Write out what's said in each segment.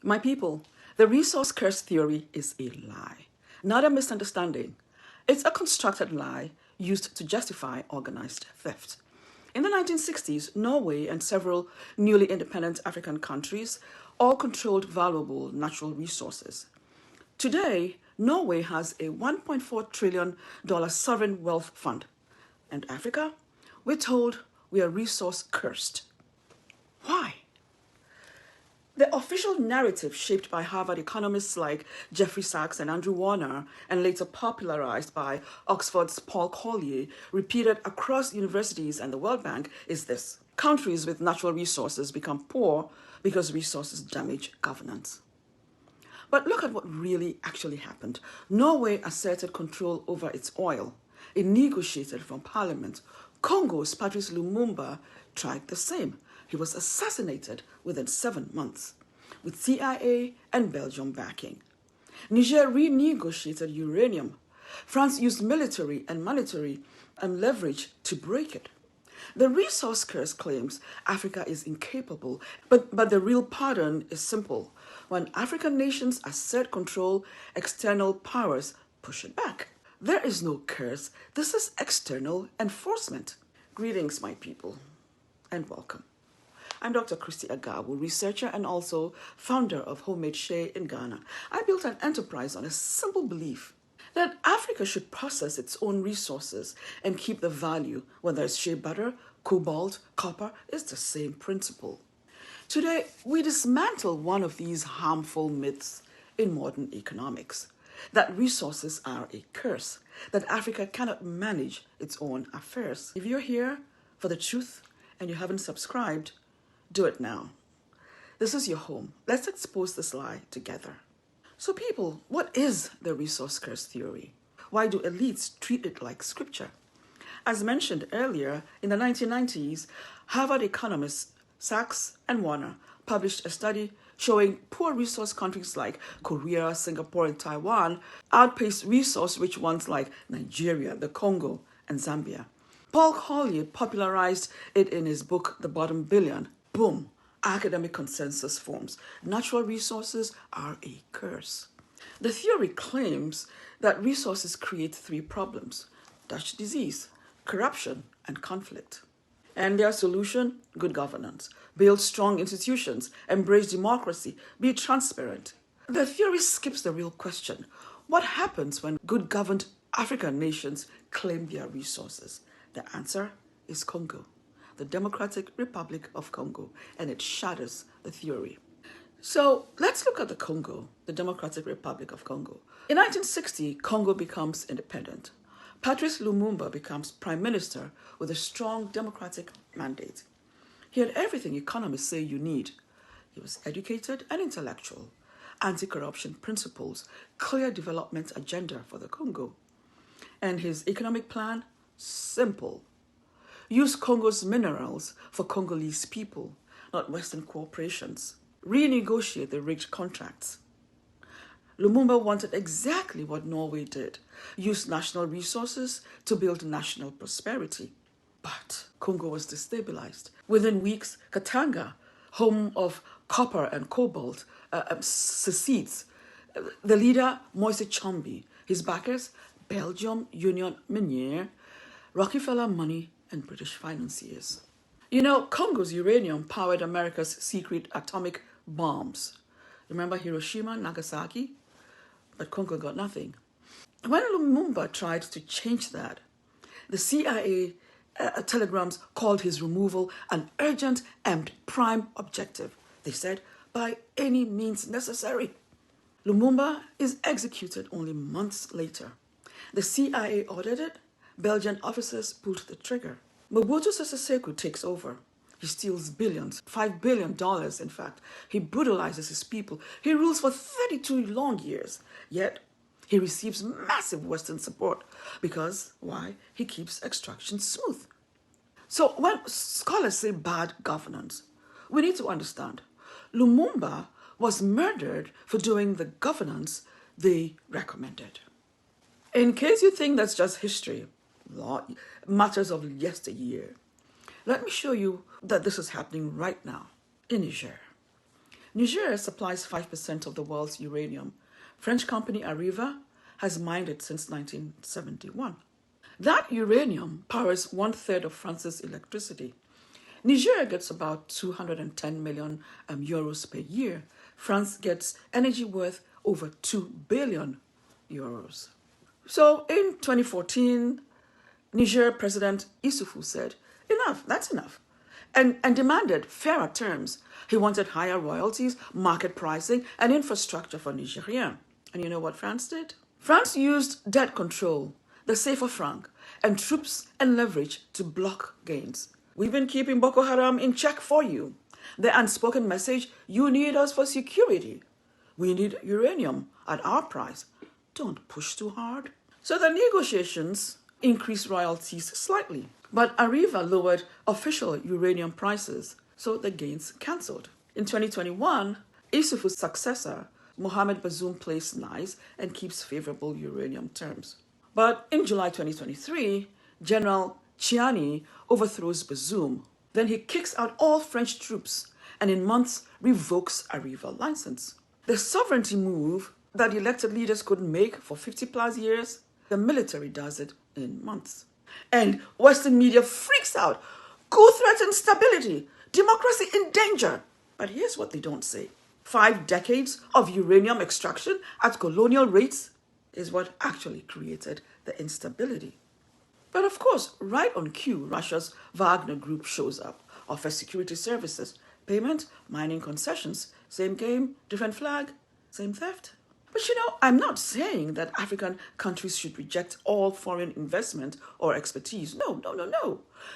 My people, the resource curse theory is a lie, not a misunderstanding. It's a constructed lie used to justify organized theft. In the 1960s, Norway and several newly independent African countries all controlled valuable natural resources. Today, Norway has a $1.4 trillion sovereign wealth fund. And Africa, we're told we are resource cursed. Why? The official narrative, shaped by Harvard economists like Jeffrey Sachs and Andrew Warner, and later popularized by Oxford's Paul Collier, repeated across universities and the World Bank, is this: countries with natural resources become poor because resources damage governance. But look at what really actually happened. Norway asserted control over its oil. It negotiated from parliament. Congo's Patrice Lumumba tried the same. He was assassinated within 7 months, with CIA and Belgium backing. Niger renegotiated uranium. France used military and monetary leverage to break it. The resource curse claims Africa is incapable, but the real pattern is simple. When African nations assert control, external powers push it back. There is no curse. This is external enforcement. Greetings, my people, and welcome. I'm Dr. Christie Agawu, researcher and also founder of Homemade Shea in Ghana. I built an enterprise on a simple belief that Africa should process its own resources and keep the value, whether it's shea butter, cobalt, copper, it's the same principle. Today, we dismantle one of these harmful myths in modern economics: that resources are a curse, that Africa cannot manage its own affairs. If you're here for the truth and you haven't subscribed, do it now. This is your home. Let's expose this lie together. So people, what is the resource curse theory? Why do elites treat it like scripture? As mentioned earlier, in the 1990s, Harvard economists Sachs and Warner published a study showing poor resource countries like Korea, Singapore, and Taiwan outpace resource-rich ones like Nigeria, the Congo, and Zambia. Paul Collier popularized it in his book, The Bottom Billion. Boom, academic consensus forms. Natural resources are a curse. The theory claims that resources create 3 problems: Dutch disease, corruption, and conflict. And their solution: good governance. Build strong institutions, embrace democracy, be transparent. The theory skips the real question: what happens when good governed African nations claim their resources? The answer is Congo, the Democratic Republic of Congo, and it shatters the theory. So let's look at the Congo, the Democratic Republic of Congo. In 1960, Congo becomes independent. Patrice Lumumba becomes prime minister with a strong democratic mandate. He had everything economists say you need. He was educated and intellectual, anti-corruption principles, clear development agenda for the Congo. And his economic plan? Simple. Use Congo's minerals for Congolese people, not Western corporations. Renegotiate the rigged contracts. Lumumba wanted exactly what Norway did: use national resources to build national prosperity. But Congo was destabilized. Within weeks, Katanga, home of copper and cobalt, secedes. The leader, Moise Tshombe, his backers, Belgium, Union Miniere, Rockefeller money, and British financiers. You know, Congo's uranium powered America's secret atomic bombs. Remember Hiroshima, Nagasaki? But Congo got nothing. When Lumumba tried to change that, the CIA telegrams called his removal an urgent and prime objective. They said, by any means necessary. Lumumba is executed only months later. The CIA ordered it. Belgian officers pulled the trigger. Mobutu Sese Seko takes over. He steals billions, $5 billion in fact. He brutalizes his people. He rules for 32 long years. Yet, he receives massive Western support because, why? He keeps extraction smooth. So when scholars say bad governance, we need to understand Lumumba was murdered for doing the governance they recommended. In case you think that's just history, matters of yesteryear, let me show you that this is happening right now in Niger. Niger supplies 5% of the world's uranium. French company Areva has mined it since 1971. That uranium powers 1/3 of France's electricity. Niger gets about 210 million euros per year. France gets energy worth over 2 billion euros. So in 2014, Niger President Issoufou said, enough, that's enough, and demanded fairer terms. He wanted higher royalties, market pricing, and infrastructure for Nigerians. And you know what France did? France used debt control, the safer franc, and troops and leverage to block gains. We've been keeping Boko Haram in check for you. The unspoken message, you need us for security. We need uranium at our price. Don't push too hard. So the negotiations increased royalties slightly, but Areva lowered official uranium prices, so the gains cancelled. In 2021, Issoufou's successor, Mohamed Bazoum, plays nice and keeps favorable uranium terms. But in July 2023, General Chiani overthrows Bazoum. Then he kicks out all French troops and in months revokes Areva license. The sovereignty move that elected leaders couldn't make for 50 plus years, the military does it in months. And Western media freaks out. Coup threatens stability, democracy in danger. But here's what they don't say. 5 decades of uranium extraction at colonial rates is what actually created the instability. But of course, right on cue, Russia's Wagner Group shows up, offers security services, payment, mining concessions, same game, different flag, same theft. But you know, I'm not saying that African countries should reject all foreign investment or expertise. No.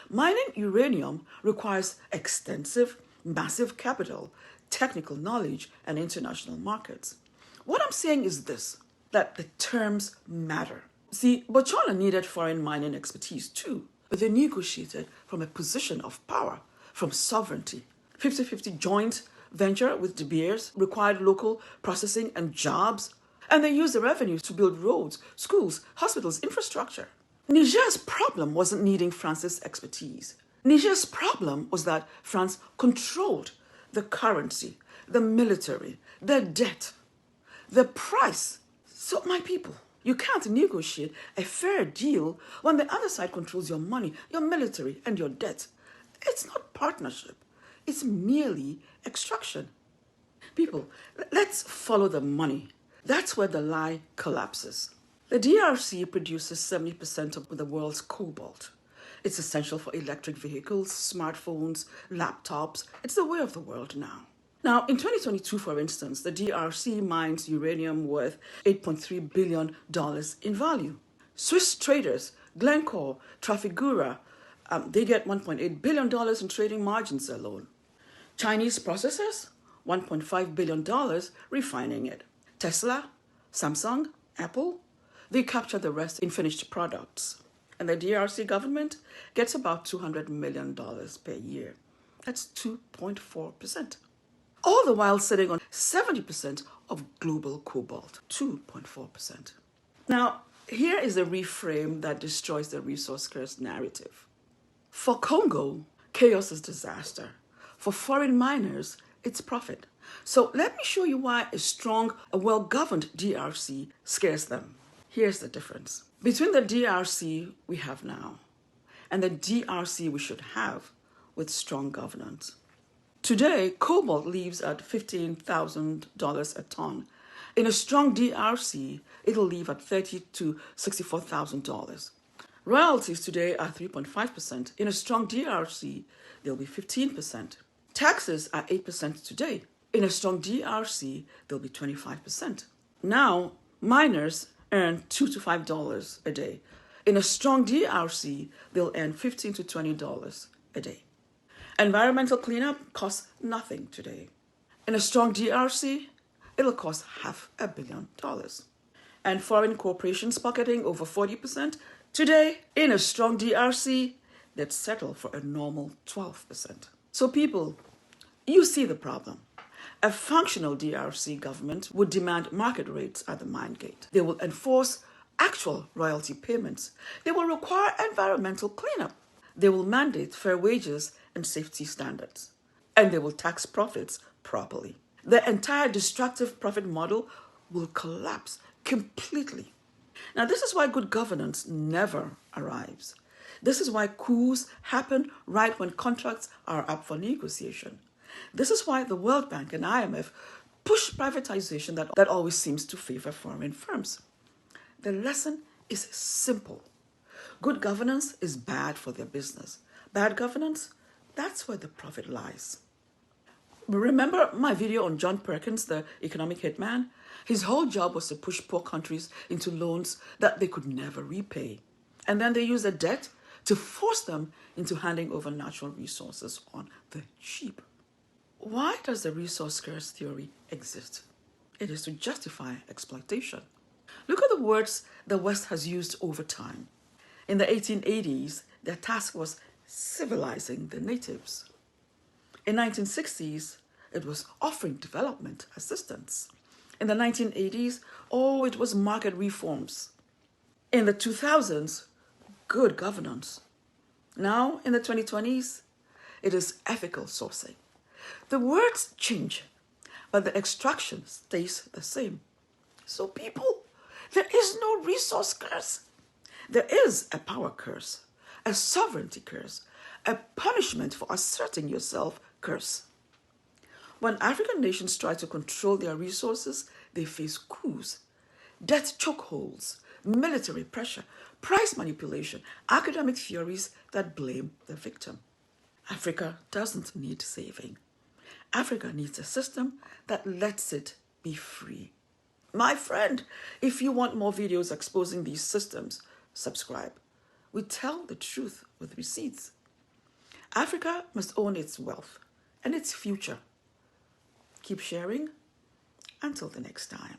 Mining uranium requires extensive, massive capital, technical knowledge, and international markets. What I'm saying is this, that the terms matter. See, Botswana needed foreign mining expertise too, but they negotiated from a position of power, from sovereignty. 50-50 joint venture with De Beers required local processing and jobs, and they used the revenues to build roads, schools, hospitals, infrastructure. Niger's problem wasn't needing France's expertise. Niger's problem was that France controlled the currency, the military, the debt, the price. So, my people, you can't negotiate a fair deal when the other side controls your money, your military, and your debt. It's not partnership. It's merely extraction. People, let's follow the money. That's where the lie collapses. The DRC produces 70% of the world's cobalt. It's essential for electric vehicles, smartphones, laptops. It's the way of the world now. Now, in 2022, for instance, the DRC mines uranium worth $8.3 billion in value. Swiss traders, Glencore, Trafigura, they get $1.8 billion in trading margins alone. Chinese processors, $1.5 billion refining it. Tesla, Samsung, Apple, they capture the rest in finished products. And the DRC government gets about $200 million per year. That's 2.4%. All the while sitting on 70% of global cobalt, 2.4%. Now, here is a reframe that destroys the resource curse narrative. For Congo, chaos is disaster. For foreign miners, it's profit. So let me show you why a strong, a well-governed DRC scares them. Here's the difference between the DRC we have now and the DRC we should have with strong governance. Today, cobalt leaves at $15,000 a ton. In a strong DRC, it'll leave at $30,000 to $64,000. Royalties today are 3.5%. In a strong DRC, they'll be 15%. Taxes are 8% today. In a strong DRC, they'll be 25%. Now, miners earn $2 to $5 a day. In a strong DRC, they'll earn $15 to $20 a day. Environmental cleanup costs nothing today. In a strong DRC, it'll cost $500 million. And foreign corporations pocketing over 40%, today, in a strong DRC, they'd settle for a normal 12%. So people, you see the problem. A functional DRC government would demand market rates at the mine gate. They will enforce actual royalty payments. They will require environmental cleanup. They will mandate fair wages and safety standards. And they will tax profits properly. the entire destructive profit model will collapse completely. Now, this is why good governance never arrives. This is why coups happen right when contracts are up for negotiation. This is why the World Bank and IMF push privatization that always seems to favor foreign firms. The lesson is simple. Good governance is bad for their business. Bad governance, that's where the profit lies. Remember my video on John Perkins, the economic hitman? His whole job was to push poor countries into loans that they could never repay. And then they use the debt to force them into handing over natural resources on the cheap. Why does the resource curse theory exist? It is to justify exploitation. Look at the words the West has used over time. In the 1880s, their task was civilizing the natives. In the 1960s, it was offering development assistance. In the 1980s, it was market reforms. In the 2000s, good governance. Now, in the 2020s, it is ethical sourcing. The words change, but the extraction stays the same. So people, there is no resource curse. There is a power curse, a sovereignty curse, a punishment for asserting yourself curse. When African nations try to control their resources, they face coups, debt chokeholds, military pressure, price manipulation, academic theories that blame the victim. Africa doesn't need saving. Africa needs a system that lets it be free. My friend, if you want more videos exposing these systems, subscribe. We tell the truth with receipts. Africa must own its wealth and its future. Keep sharing. Until the next time.